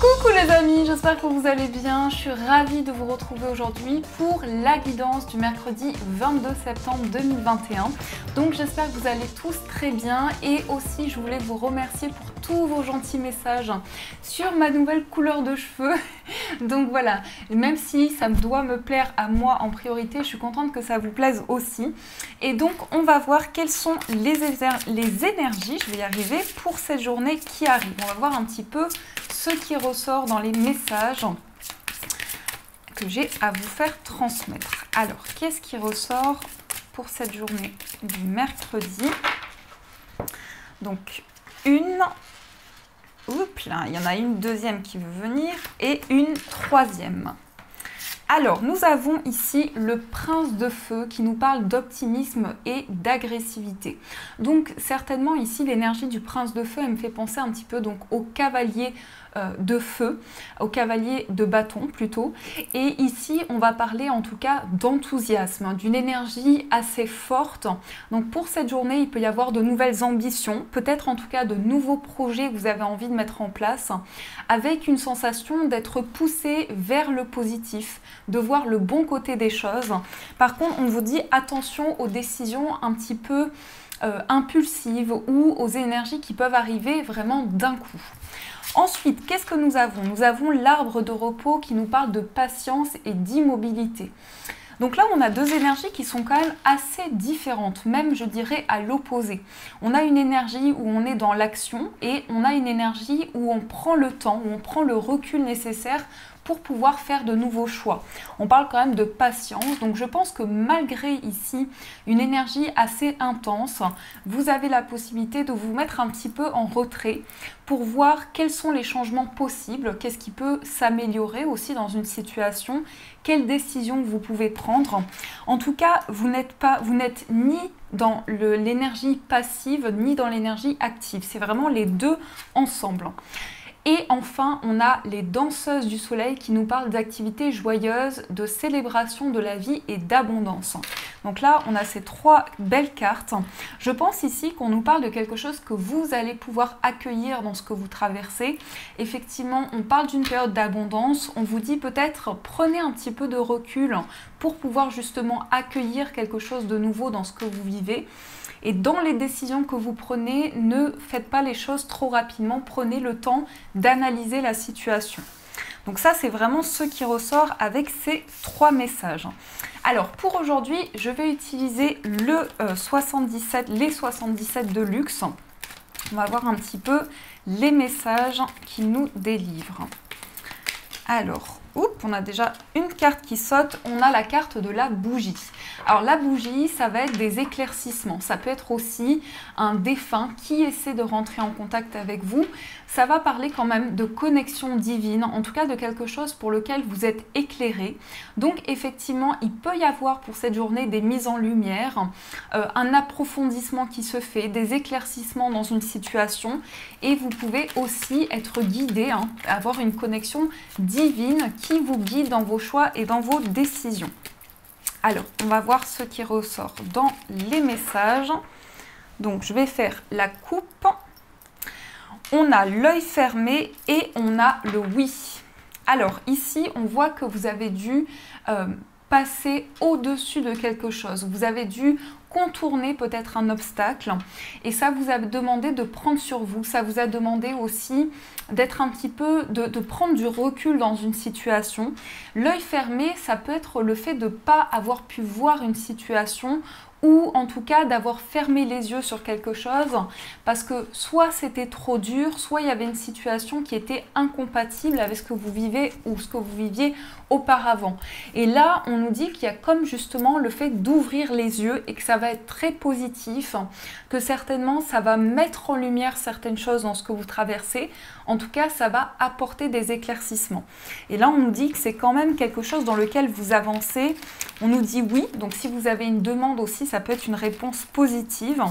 Coucou les amis, j'espère que vous allez bien. Je suis ravie de vous retrouver aujourd'hui pour la guidance du mercredi 22 septembre 2021. Donc j'espère que vous allez tous très bien et aussi je voulais vous remercier pour tous vos gentils messages sur ma nouvelle couleur de cheveux. Donc voilà, même si ça doit me plaire à moi en priorité, je suis contente que ça vous plaise aussi. Et donc on va voir quelles sont les énergies, je vais y arriver, pour cette journée qui arrive. On va voir un petit peu ce qui ressort dans les messages que j'ai à vous faire transmettre. Alors, qu'est-ce qui ressort pour cette journée du mercredi? Donc, oups là, il y en a une deuxième qui veut venir et une troisième. Alors, nous avons ici le prince de feu qui nous parle d'optimisme et d'agressivité. Donc, certainement ici, l'énergie du prince de feu, elle me fait penser un petit peu donc au cavalier de feu, au cavalier de bâton plutôt. Et ici, on va parler en tout cas d'enthousiasme, d'une énergie assez forte. Donc, pour cette journée, il peut y avoir de nouvelles ambitions, peut-être en tout cas de nouveaux projets que vous avez envie de mettre en place, avec une sensation d'être poussé vers le positif, de voir le bon côté des choses. Par contre, on vous dit attention aux décisions un petit peu impulsives ou aux énergies qui peuvent arriver vraiment d'un coup. Ensuite, qu'est-ce que nous avons? Nous avons l'arbre de repos qui nous parle de patience et d'immobilité. Donc là, on a deux énergies qui sont quand même assez différentes, même je dirais à l'opposé. On a une énergie où on est dans l'action et on a une énergie où on prend le temps, où on prend le recul nécessaire pour pouvoir faire de nouveaux choix. On parle quand même de patience, donc je pense que malgré ici une énergie assez intense, vous avez la possibilité de vous mettre un petit peu en retrait pour voir quels sont les changements possibles, qu'est-ce qui peut s'améliorer aussi dans une situation, quelles décisions vous pouvez prendre. En tout cas, vous n'êtes ni dans l'énergie passive ni dans l'énergie active, c'est vraiment les deux ensemble. Et enfin, on a les danseuses du soleil qui nous parlent d'activités joyeuses, de célébration de la vie et d'abondance. Donc là, on a ces trois belles cartes. Je pense ici qu'on nous parle de quelque chose que vous allez pouvoir accueillir dans ce que vous traversez. Effectivement, on parle d'une période d'abondance. On vous dit peut-être prenez un petit peu de recul pour pouvoir justement accueillir quelque chose de nouveau dans ce que vous vivez. Et dans les décisions que vous prenez, ne faites pas les choses trop rapidement, prenez le temps d'analyser la situation. Donc ça, c'est vraiment ce qui ressort avec ces trois messages. Alors, pour aujourd'hui, je vais utiliser les 77 de luxe. On va voir un petit peu les messages qu'ils nous délivrent. Alors, on a déjà une carte qui saute, on a la carte de la bougie. Alors la bougie, ça va être des éclaircissements, ça peut être aussi un défunt qui essaie de rentrer en contact avec vous. Ça va parler quand même de connexion divine, en tout cas de quelque chose pour lequel vous êtes éclairé. Donc effectivement, il peut y avoir pour cette journée des mises en lumière, un approfondissement qui se fait, des éclaircissements dans une situation et vous pouvez aussi être guidé, avoir une connexion divine qui vous guide dans vos choix et dans vos décisions. Alors, on va voir ce qui ressort dans les messages. Donc, je vais faire la coupe. On a l'œil fermé et on a le oui. Alors, ici, on voit que vous avez dû passer au-dessus de quelque chose. Vous avez dû contourner peut-être un obstacle et ça vous a demandé de prendre sur vous, ça vous a demandé aussi d'être un petit peu, de prendre du recul dans une situation. L'œil fermé, ça peut être le fait de ne pas avoir pu voir une situation ou en tout cas d'avoir fermé les yeux sur quelque chose parce que soit c'était trop dur, soit il y avait une situation qui était incompatible avec ce que vous vivez ou ce que vous viviez auparavant. Et là, on nous dit qu'il y a comme justement le fait d'ouvrir les yeux et que ça va être très positif, que certainement ça va mettre en lumière certaines choses dans ce que vous traversez. En tout cas, ça va apporter des éclaircissements. Et là, on nous dit que c'est quand même quelque chose dans lequel vous avancez. On nous dit oui, donc si vous avez une demande aussi, ça peut être une réponse positive.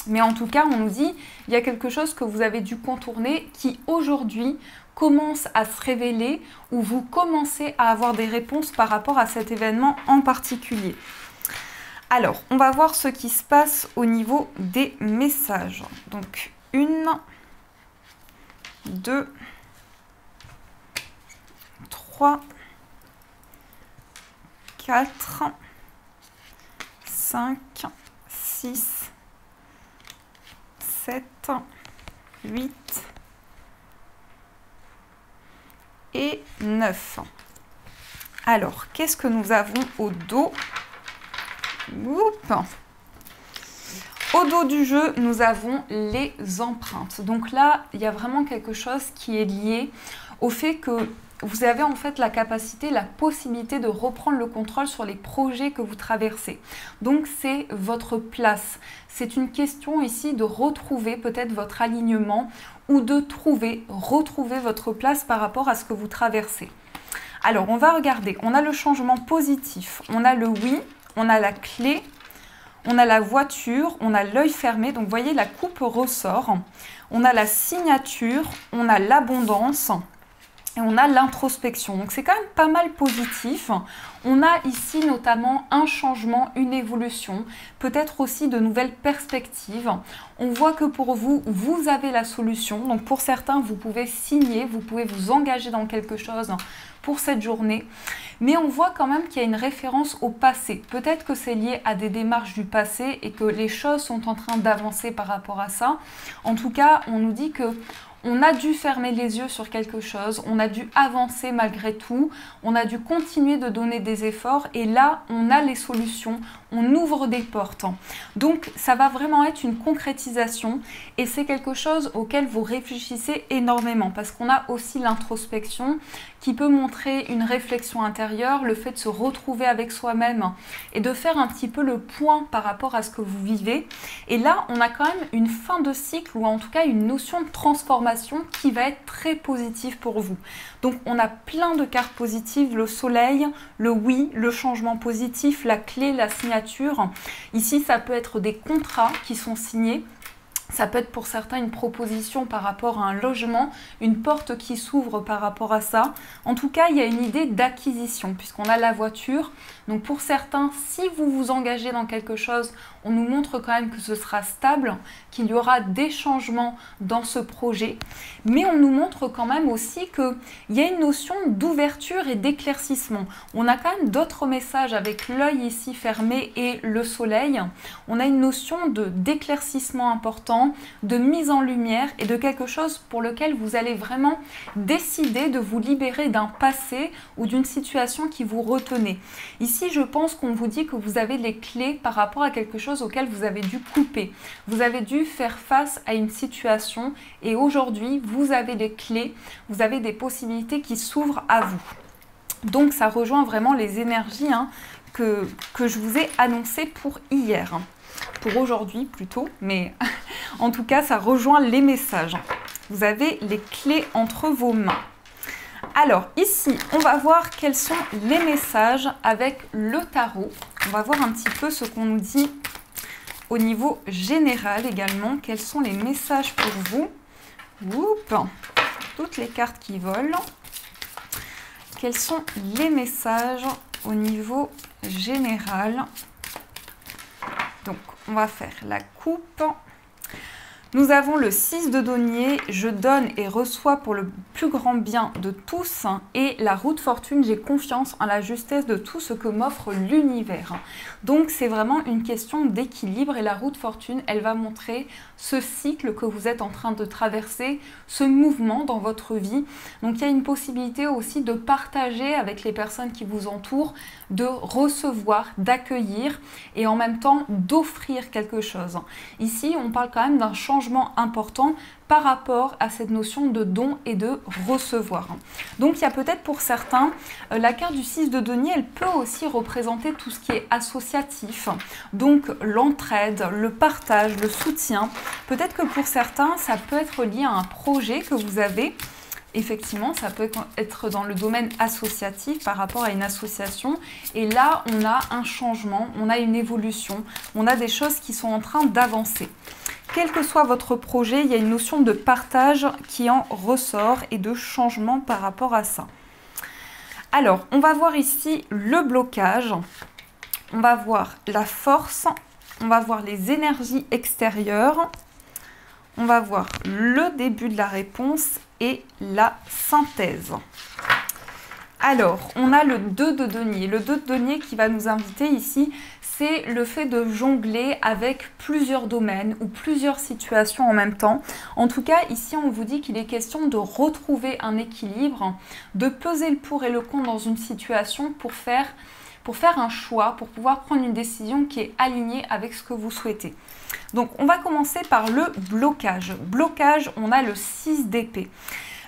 Mais en tout cas, on nous dit il y a quelque chose que vous avez dû contourner qui aujourd'hui commence à se révéler ou vous commencez à avoir des réponses par rapport à cet événement en particulier. Alors, on va voir ce qui se passe au niveau des messages. Donc, 1, 2, 3, 4, 5, 6, 7, 8 et 9. Alors, qu'est-ce que nous avons au dos? Oups. Au dos du jeu, nous avons les empreintes. Donc là, il y a vraiment quelque chose qui est lié au fait que vous avez en fait la capacité, la possibilité de reprendre le contrôle sur les projets que vous traversez. Donc c'est votre place. C'est une question ici de retrouver peut-être votre alignement ou de retrouver votre place par rapport à ce que vous traversez. Alors on va regarder, on a le changement positif, on a le oui, on a la clé, on a la voiture, on a l'œil fermé, donc vous voyez la coupe ressort, on a la signature, on a l'abondance et on a l'introspection. Donc c'est quand même pas mal positif. On a ici notamment un changement, une évolution, peut-être aussi de nouvelles perspectives. On voit que pour vous, vous avez la solution. Donc pour certains, vous pouvez signer, vous pouvez vous engager dans quelque chose pour cette journée. Mais on voit quand même qu'il y a une référence au passé. Peut-être que c'est lié à des démarches du passé et que les choses sont en train d'avancer par rapport à ça. En tout cas, on nous dit que on a dû fermer les yeux sur quelque chose, on a dû avancer malgré tout, on a dû continuer de donner des efforts et là, on a les solutions, on ouvre des portes. Donc, ça va vraiment être une concrétisation et c'est quelque chose auquel vous réfléchissez énormément parce qu'on a aussi l'introspection qui peut montrer une réflexion intérieure, le fait de se retrouver avec soi-même et de faire un petit peu le point par rapport à ce que vous vivez. Et là, on a quand même une fin de cycle ou en tout cas une notion de transformation qui va être très positive pour vous. Donc on a plein de cartes positives, le soleil, le oui, le changement positif, la clé, la signature. Ici, ça peut être des contrats qui sont signés. Ça peut être pour certains une proposition par rapport à un logement, une porte qui s'ouvre par rapport à ça. En tout cas, il y a une idée d'acquisition puisqu'on a la voiture. Donc pour certains, si vous vous engagez dans quelque chose, on nous montre quand même que ce sera stable, qu'il y aura des changements dans ce projet. Mais on nous montre quand même aussi qu'il y a une notion d'ouverture et d'éclaircissement. On a quand même d'autres messages avec l'œil ici fermé et le soleil. On a une notion d'éclaircissement important, de mise en lumière et de quelque chose pour lequel vous allez vraiment décider de vous libérer d'un passé ou d'une situation qui vous retenait. Ici, je pense qu'on vous dit que vous avez les clés par rapport à quelque chose auquel vous avez dû couper. Vous avez dû faire face à une situation et aujourd'hui, vous avez les clés, vous avez des possibilités qui s'ouvrent à vous. Donc, ça rejoint vraiment les énergies que je vous ai annoncées pour hier. Pour aujourd'hui plutôt, mais en tout cas, ça rejoint les messages. Vous avez les clés entre vos mains. Alors ici, on va voir quels sont les messages avec le tarot. On va voir un petit peu ce qu'on nous dit au niveau général également. Quels sont les messages pour vous? Oups, toutes les cartes qui volent. Quels sont les messages au niveau général? Donc, on va faire la coupe. Nous avons le 6 de denier, je donne et reçois pour le plus grand bien de tous. Et la roue de fortune, j'ai confiance en la justesse de tout ce que m'offre l'univers. Donc c'est vraiment une question d'équilibre et la roue de fortune, elle va montrer ce cycle que vous êtes en train de traverser, ce mouvement dans votre vie. Donc il y a une possibilité aussi de partager avec les personnes qui vous entourent, de recevoir, d'accueillir et en même temps d'offrir quelque chose. Ici, on parle quand même d'un changement important par rapport à cette notion de don et de recevoir. Donc il y a peut-être pour certains, la carte du 6 de denier, elle peut aussi représenter tout ce qui est associatif, donc l'entraide, le partage, le soutien. Peut-être que pour certains, ça peut être lié à un projet que vous avez. Effectivement, ça peut être dans le domaine associatif par rapport à une association. Et là, on a un changement, on a une évolution, on a des choses qui sont en train d'avancer. Quel que soit votre projet, il y a une notion de partage qui en ressort et de changement par rapport à ça. Alors, on va voir ici le blocage, on va voir la force, on va voir les énergies extérieures, on va voir le début de la réponse et la synthèse. Alors, on a le 2 de denier. Le 2 de denier qui va nous inviter ici, c'est le fait de jongler avec plusieurs domaines ou plusieurs situations en même temps. En tout cas, ici, on vous dit qu'il est question de retrouver un équilibre, de peser le pour et le contre dans une situation pour faire un choix, pour pouvoir prendre une décision qui est alignée avec ce que vous souhaitez. Donc, on va commencer par le blocage. Blocage, on a le 6 d'épée.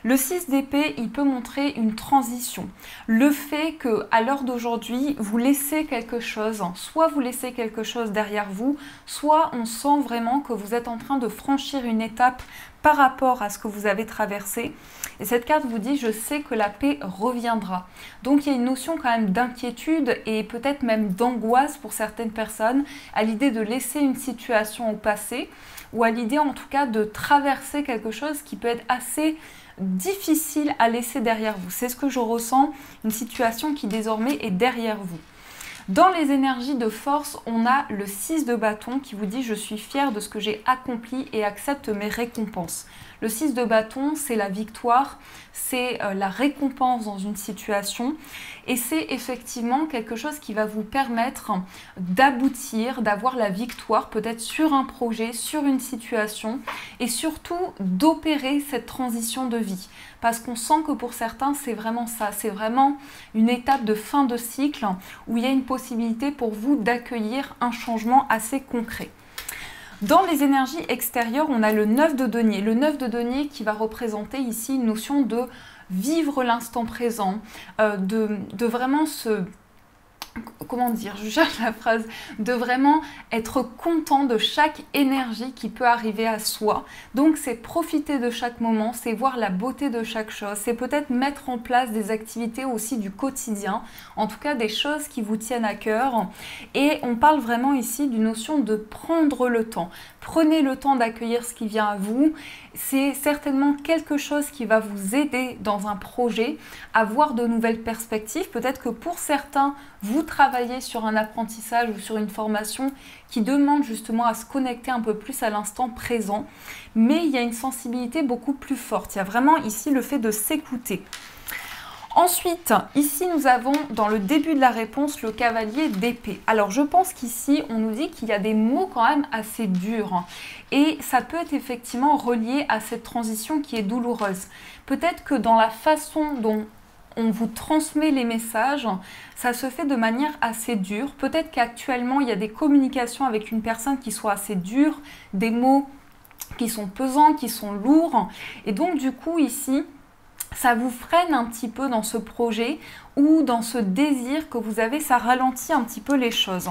Le 6 d'épée, il peut montrer une transition. Le fait qu'à l'heure d'aujourd'hui, vous laissez quelque chose, soit vous laissez quelque chose derrière vous, soit on sent vraiment que vous êtes en train de franchir une étape par rapport à ce que vous avez traversé. Et cette carte vous dit, je sais que la paix reviendra. Donc il y a une notion quand même d'inquiétude et peut-être même d'angoisse pour certaines personnes à l'idée de laisser une situation au passé ou à l'idée en tout cas de traverser quelque chose qui peut être assez difficile à laisser derrière vous. C'est ce que je ressens, une situation qui désormais est derrière vous. Dans les énergies de force, on a le 6 de bâton qui vous dit « Je suis fier de ce que j'ai accompli et accepte mes récompenses ». Le 6 de bâton, c'est la victoire, c'est la récompense dans une situation et c'est effectivement quelque chose qui va vous permettre d'aboutir, d'avoir la victoire peut-être sur un projet, sur une situation et surtout d'opérer cette transition de vie. Parce qu'on sent que pour certains, c'est vraiment ça, c'est vraiment une étape de fin de cycle où il y a une possibilité pour vous d'accueillir un changement assez concret. Dans les énergies extérieures, on a le 9 de denier. Le 9 de denier qui va représenter ici une notion de vivre l'instant présent, de vraiment se... Comment dire, je cherche la phrase, de vraiment être content de chaque énergie qui peut arriver à soi. Donc c'est profiter de chaque moment, c'est voir la beauté de chaque chose, c'est peut-être mettre en place des activités aussi du quotidien, en tout cas des choses qui vous tiennent à cœur. Et on parle vraiment ici d'une notion de prendre le temps. Prenez le temps d'accueillir ce qui vient à vous. C'est certainement quelque chose qui va vous aider dans un projet à voir de nouvelles perspectives. Peut-être que pour certains, vous travaillez sur un apprentissage ou sur une formation qui demande justement à se connecter un peu plus à l'instant présent. Mais il y a une sensibilité beaucoup plus forte. Il y a vraiment ici le fait de s'écouter. Ensuite, ici nous avons dans le début de la réponse le cavalier d'épée. Alors je pense qu'ici on nous dit qu'il y a des mots quand même assez durs et ça peut être effectivement relié à cette transition qui est douloureuse. Peut-être que dans la façon dont on vous transmet les messages, ça se fait de manière assez dure. Peut-être qu'actuellement il y a des communications avec une personne qui soit assez dure, des mots qui sont pesants, qui sont lourds et donc du coup ici ça vous freine un petit peu dans ce projet ou dans ce désir que vous avez, ça ralentit un petit peu les choses.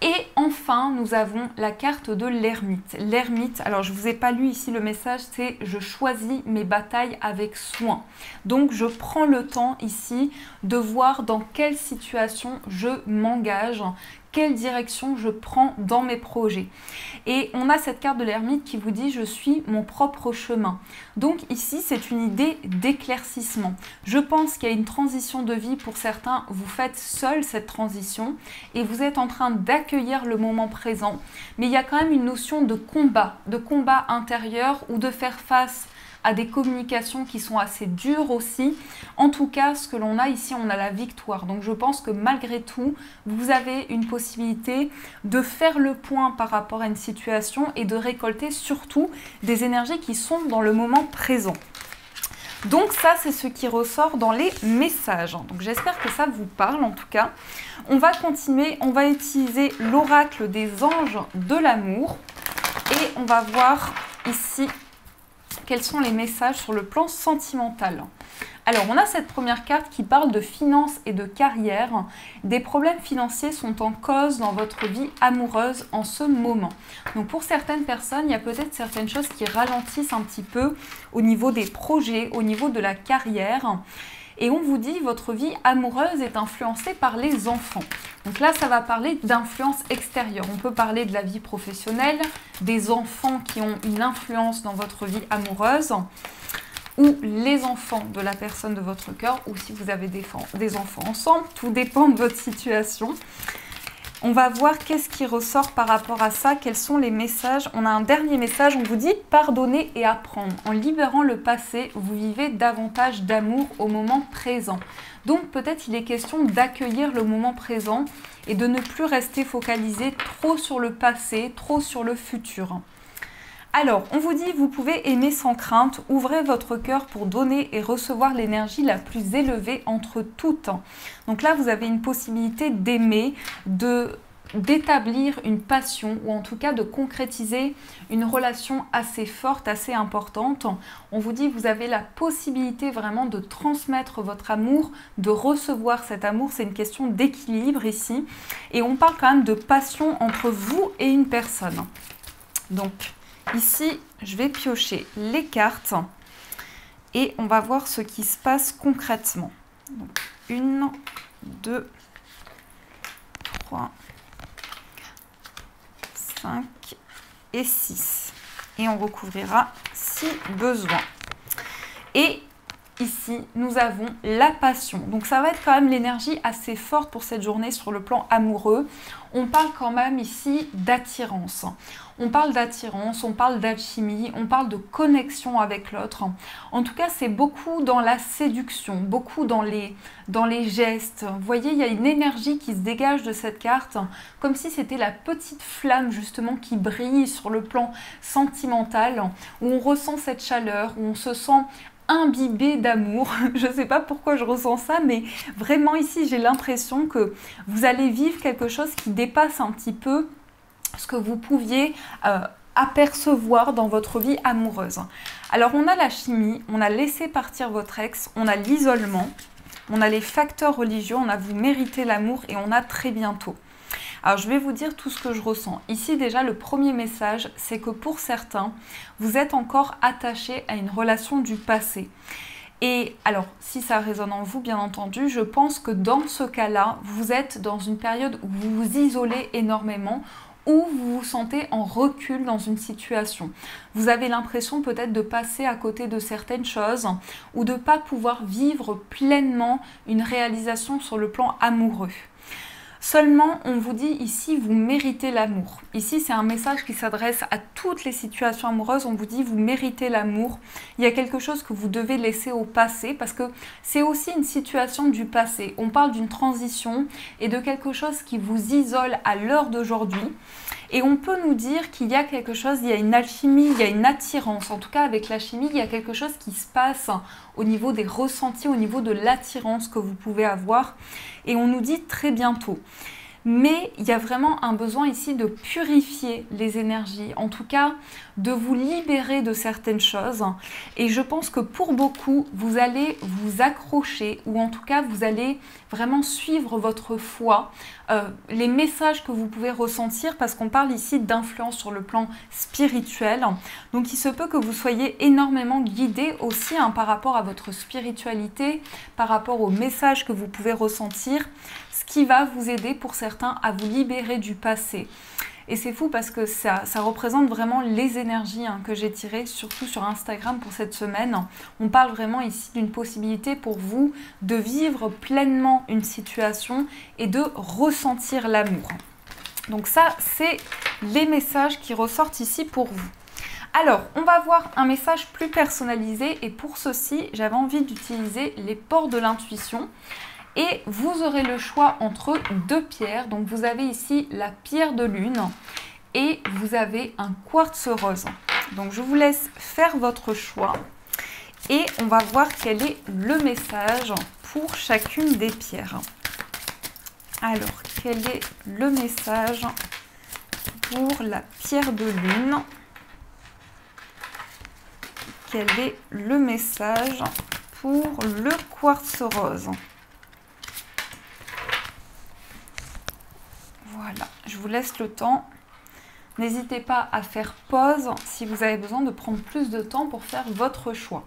Et enfin, nous avons la carte de l'ermite. L'ermite, alors je ne vous ai pas lu ici le message, c'est « Je choisis mes batailles avec soin ». Donc je prends le temps ici de voir dans quelle situation je m'engage, quelle direction je prends dans mes projets. Et on a cette carte de l'ermite qui vous dit « Je suis mon propre chemin ». Donc ici, c'est une idée d'éclaircissement. Je pense qu'il y a une transition de vie pour certains. Vous faites seul cette transition et vous êtes en train d'accueillir le moment présent. Mais il y a quand même une notion de combat intérieur ou de faire face à des communications qui sont assez dures aussi. En tout cas, ce que l'on a ici, on a la victoire. Donc je pense que malgré tout, vous avez une possibilité de faire le point par rapport à une situation et de récolter surtout des énergies qui sont dans le moment présent. Donc ça, c'est ce qui ressort dans les messages. Donc j'espère que ça vous parle en tout cas. On va continuer, on va utiliser l'oracle des anges de l'amour et on va voir ici quels sont les messages sur le plan sentimental. Alors, on a cette première carte qui parle de finances et de carrière. Des problèmes financiers sont en cause dans votre vie amoureuse en ce moment. Donc, pour certaines personnes, il y a peut-être certaines choses qui ralentissent un petit peu au niveau des projets, au niveau de la carrière. Et on vous dit, votre vie amoureuse est influencée par les enfants. Donc là, ça va parler d'influence extérieure. On peut parler de la vie professionnelle, des enfants qui ont une influence dans votre vie amoureuse, ou les enfants de la personne de votre cœur, ou si vous avez des enfants ensemble, tout dépend de votre situation. On va voir qu'est-ce qui ressort par rapport à ça, quels sont les messages. On a un dernier message, on vous dit pardonner et apprendre. En libérant le passé, vous vivez davantage d'amour au moment présent. Donc peut-être il est question d'accueillir le moment présent et de ne plus rester focalisé trop sur le passé, trop sur le futur. Alors, on vous dit, vous pouvez aimer sans crainte, ouvrez votre cœur pour donner et recevoir l'énergie la plus élevée entre toutes. Donc là, vous avez une possibilité d'aimer, d'établir une passion ou en tout cas de concrétiser une relation assez forte, assez importante. On vous dit, vous avez la possibilité vraiment de transmettre votre amour, de recevoir cet amour. C'est une question d'équilibre ici. Et on parle quand même de passion entre vous et une personne. Donc, ici, je vais piocher les cartes et on va voir ce qui se passe concrètement. Donc, 1, 2, 3, 5 et 6. Et on recouvrira si besoin. Et ici, nous avons la passion. Donc, ça va être quand même l'énergie assez forte pour cette journée sur le plan amoureux. On parle quand même ici d'attirance. On parle d'attirance, on parle d'alchimie, on parle de connexion avec l'autre. En tout cas, c'est beaucoup dans la séduction, beaucoup dans les gestes. Vous voyez, il y a une énergie qui se dégage de cette carte, comme si c'était la petite flamme justement qui brille sur le plan sentimental, où on ressent cette chaleur, où on se sent imbibé d'amour. Je ne sais pas pourquoi je ressens ça, mais vraiment ici, j'ai l'impression que vous allez vivre quelque chose qui dépasse un petit peu ce que vous pouviez apercevoir dans votre vie amoureuse. Alors, on a la chimie, on a laissé partir votre ex, on a l'isolement, on a les facteurs religieux, on a vous méritez l'amour et on a très bientôt. Alors, je vais vous dire tout ce que je ressens. Ici, déjà, le premier message, c'est que pour certains, vous êtes encore attachés à une relation du passé. Et alors, si ça résonne en vous, bien entendu, je pense que dans ce cas-là, vous êtes dans une période où vous vous isolez énormément, où vous vous sentez en recul dans une situation. Vous avez l'impression peut-être de passer à côté de certaines choses ou de ne pas pouvoir vivre pleinement une réalisation sur le plan amoureux. Seulement, on vous dit ici, vous méritez l'amour. Ici, c'est un message qui s'adresse à toutes les situations amoureuses. On vous dit, vous méritez l'amour. Il y a quelque chose que vous devez laisser au passé parce que c'est aussi une situation du passé. On parle d'une transition et de quelque chose qui vous isole à l'heure d'aujourd'hui. Et on peut nous dire qu'il y a quelque chose, il y a une alchimie, il y a une attirance. En tout cas, avec la chimie, il y a quelque chose qui se passe au niveau des ressentis, au niveau de l'attirance que vous pouvez avoir. Et on nous dit très bientôt. Mais il y a vraiment un besoin ici de purifier les énergies, en tout cas de vous libérer de certaines choses. Et je pense que pour beaucoup, vous allez vous accrocher ou en tout cas vous allez vraiment suivre votre foi, les messages que vous pouvez ressentir parce qu'on parle ici d'influence sur le plan spirituel. Donc il se peut que vous soyez énormément guidé aussi par rapport à votre spiritualité, par rapport aux messages que vous pouvez ressentir, ce qui va vous aider pour certains à vous libérer du passé. Et c'est fou parce que ça représente vraiment les énergies que j'ai tirées, surtout sur Instagram pour cette semaine. On parle vraiment ici d'une possibilité pour vous de vivre pleinement une situation et de ressentir l'amour. Donc ça, c'est les messages qui ressortent ici pour vous. Alors, on va voir un message plus personnalisé et pour ceci, j'avais envie d'utiliser les ports de l'intuition. Et vous aurez le choix entre deux pierres. Donc vous avez ici la pierre de lune et vous avez un quartz rose. Donc je vous laisse faire votre choix et on va voir quel est le message pour chacune des pierres. Alors, quel est le message pour la pierre de lune? Quel est le message pour le quartz rose? Voilà, je vous laisse le temps. N'hésitez pas à faire pause si vous avez besoin de prendre plus de temps pour faire votre choix.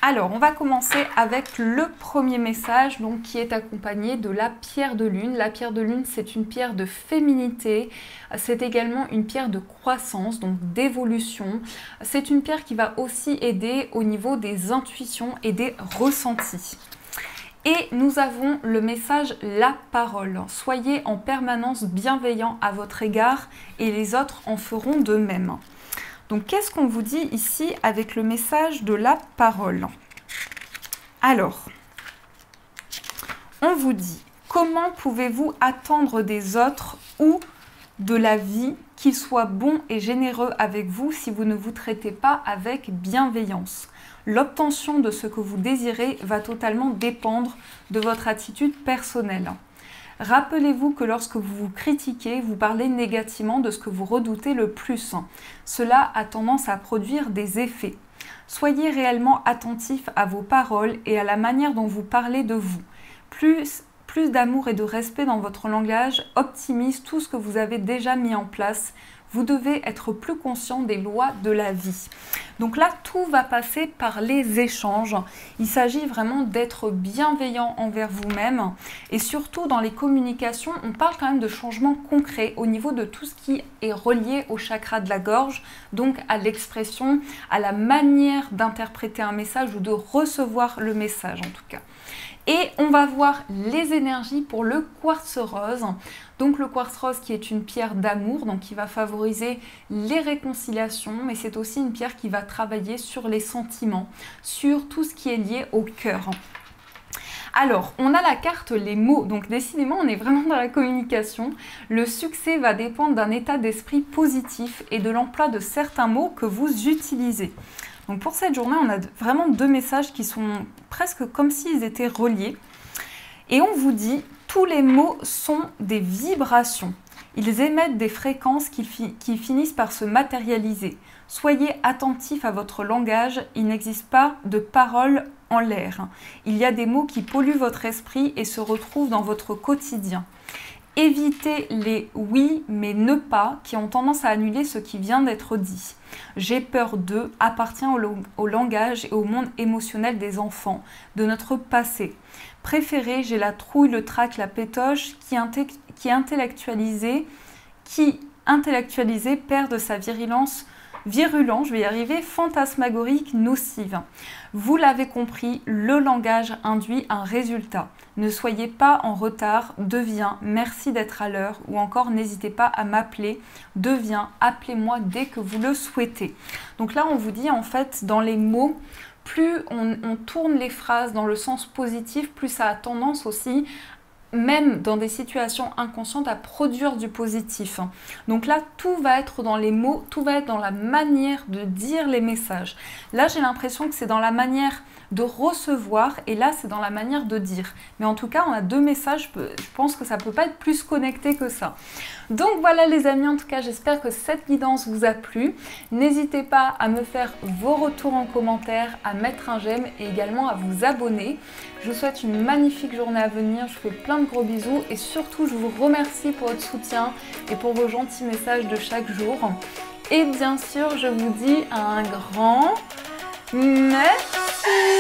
Alors, on va commencer avec le premier message, donc qui est accompagné de la pierre de lune. La pierre de lune, c'est une pierre de féminité, c'est également une pierre de croissance, donc d'évolution. C'est une pierre qui va aussi aider au niveau des intuitions et des ressentis. Et nous avons le message la parole. Soyez en permanence bienveillant à votre égard et les autres en feront de même. Donc, qu'est-ce qu'on vous dit ici avec le message de la parole? Alors, on vous dit, comment pouvez-vous attendre des autres ou de la vie qu'ils soient bons et généreux avec vous si vous ne vous traitez pas avec bienveillance? L'obtention de ce que vous désirez va totalement dépendre de votre attitude personnelle. Rappelez-vous que lorsque vous vous critiquez, vous parlez négativement de ce que vous redoutez le plus. Cela a tendance à produire des effets. Soyez réellement attentif à vos paroles et à la manière dont vous parlez de vous. Plus d'amour et de respect dans votre langage optimise tout ce que vous avez déjà mis en place. Vous devez être plus conscient des lois de la vie. Donc là, tout va passer par les échanges. Il s'agit vraiment d'être bienveillant envers vous-même. Et surtout, dans les communications, on parle quand même de changements concrets au niveau de tout ce qui est relié au chakra de la gorge, donc à l'expression, à la manière d'interpréter un message ou de recevoir le message en tout cas. Et on va voir les énergies pour le quartz rose. Donc le quartz rose qui est une pierre d'amour, donc qui va favoriser les réconciliations, mais c'est aussi une pierre qui va travailler sur les sentiments, sur tout ce qui est lié au cœur. Alors, on a la carte les mots, donc décidément on est vraiment dans la communication. Le succès va dépendre d'un état d'esprit positif et de l'emploi de certains mots que vous utilisez. Donc pour cette journée, on a vraiment deux messages qui sont presque comme s'ils étaient reliés. Et on vous dit, tous les mots sont des vibrations. Ils émettent des fréquences qui finissent par se matérialiser. Soyez attentifs à votre langage, il n'existe pas de paroles en l'air. Il y a des mots qui polluent votre esprit et se retrouvent dans votre quotidien. Évitez les oui mais ne pas qui ont tendance à annuler ce qui vient d'être dit. J'ai peur d'eux appartient au langage et au monde émotionnel des enfants, de notre passé. Préférez, j'ai la trouille, le trac, la pétoche qui intellectualisé perd de sa virulence, je vais y arriver, fantasmagorique, nocive. Vous l'avez compris, le langage induit un résultat. Ne soyez pas en retard, deviens, merci d'être à l'heure ou encore n'hésitez pas à m'appeler, deviens, appelez-moi dès que vous le souhaitez. Donc là, on vous dit en fait dans les mots, plus on tourne les phrases dans le sens positif, plus ça a tendance aussi même dans des situations inconscientes, à produire du positif. Donc là, tout va être dans les mots, tout va être dans la manière de dire les messages. Là, j'ai l'impression que c'est dans la manière de recevoir et là, c'est dans la manière de dire. Mais en tout cas, on a deux messages, je pense que ça ne peut pas être plus connecté que ça. Donc voilà les amis, en tout cas, j'espère que cette guidance vous a plu. N'hésitez pas à me faire vos retours en commentaire, à mettre un j'aime et également à vous abonner. Je vous souhaite une magnifique journée à venir, je vous fais plein de gros bisous et surtout, je vous remercie pour votre soutien et pour vos gentils messages de chaque jour. Et bien sûr, je vous dis un grand merci.